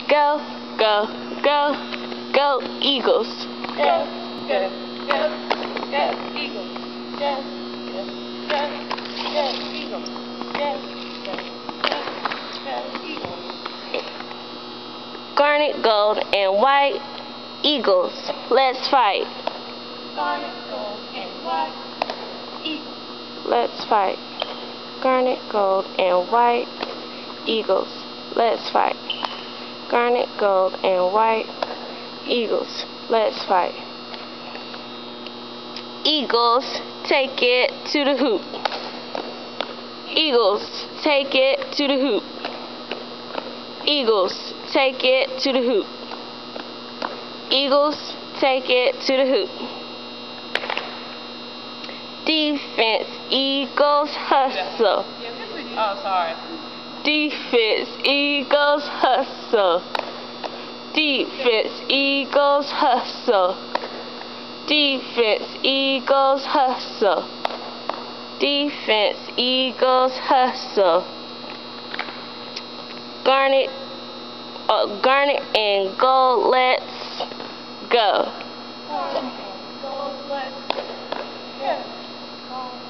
Go, go, go, go, Eagles. Go, go, go, go, Eagles. Go, go, go, go, Eagles. Go, go, go, go, Eagles. Garnet, gold, and white, Eagles. Let's fight. Garnet, gold, and white, Eagles. Let's fight. Garnet, gold, and white, Eagles. Let's fight. Garnet, gold, and white, Eagles. Let's fight. Eagles, take it to the hoop. Eagles, take it to the hoop. Eagles, take it to the hoop. Eagles, take it to the hoop. Defense, Eagles, hustle. Oh, sorry. Defense, Eagles, hustle. Defense, Eagles, hustle. Defense, Eagles, hustle. Defense, Eagles, hustle. Garnet and gold, let's go.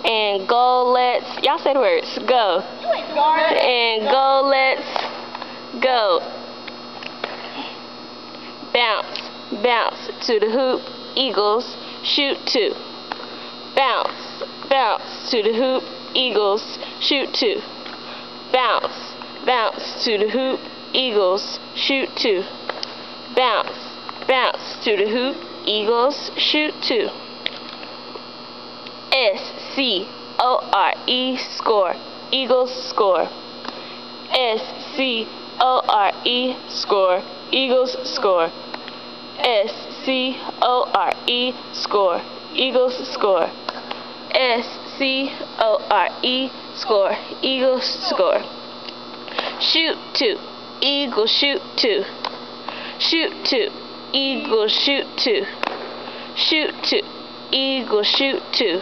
And gold, let's, y'all say the words, go. And go, let's go. Bounce, bounce to the hoop, Eagles, shoot two. Bounce, bounce to the hoop, Eagles, shoot two. Bounce, bounce to the hoop, Eagles, shoot two. Bounce, bounce to the hoop, Eagles, shoot two. S-C-O-R-E, score. Eagles score. S-C-O-R-E, score. Eagles score. S-C-O-R-E, score. Eagles score. S-C-O-R-E, score. Eagles score. Shoot two. Eagles shoot two. Shoot two. Eagles shoot two. Shoot two. Eagles shoot two.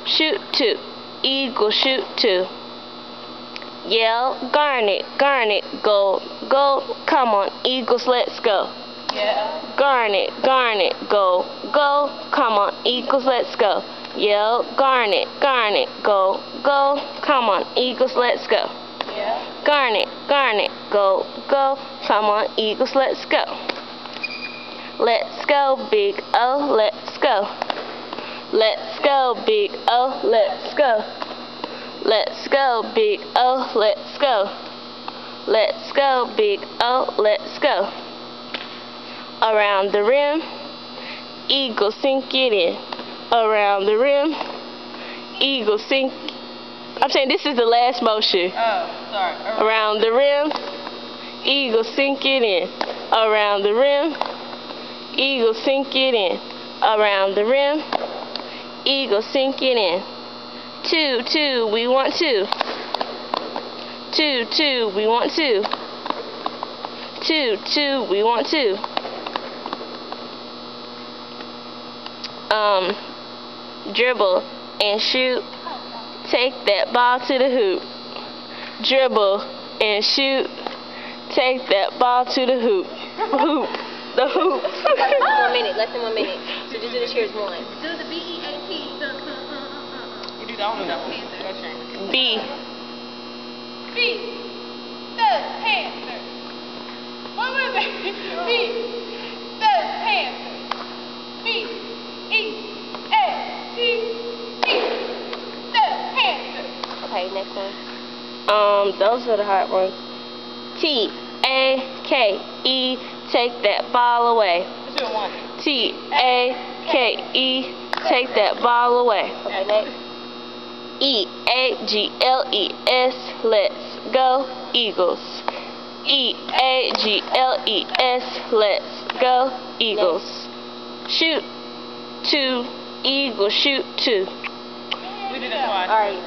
Shoot two. Eagles shoot two. Yell, garnet, garnet, gold, gold. Come on, Eagles, let's go. Yeah. Garnet, garnet, gold, gold. Come on, Eagles, let's go. Yell, garnet, garnet, gold, gold. Come on, Eagles, let's go. Yeah. Garnet, garnet, gold, gold. Come on, Eagles, let's go. Let's go, Big O, let's go. Let's go, Big O, let's go. Let's go, Big O, let's go. Let's go, Big O, let's go. Around the rim, Eagles sink it in. Around the rim, Eagles sink. I'm saying this is the last motion. Oh, sorry. Around the rim, Eagles sink it in. Around the rim, Eagles sink it in. Around the rim, Eagles sink it in. 2, 2, we want 2. 2, 2, we want 2. 2, 2, we want 2. Dribble and shoot. Take that ball to the hoop. Dribble and shoot. Take that ball to the hoop. Hoop. The hoop. 1 minute, less than 1 minute. So just do the cheers one. Do the B-E-A-T. You do that one. B. B. The Panther. What was it? B. The Panther. B-E-A-T. The Panther. Okay, next one. Those are the hard ones. T-A-K-E. Take that ball away. Let's do one. T-A-K-E. Take that ball away. Okay, next. E-A-G-L-E-S. Let's go, Eagles. E-A-G-L-E-S. Let's go, Eagles. Shoot two. Eagles shoot two. We did it twice. All right.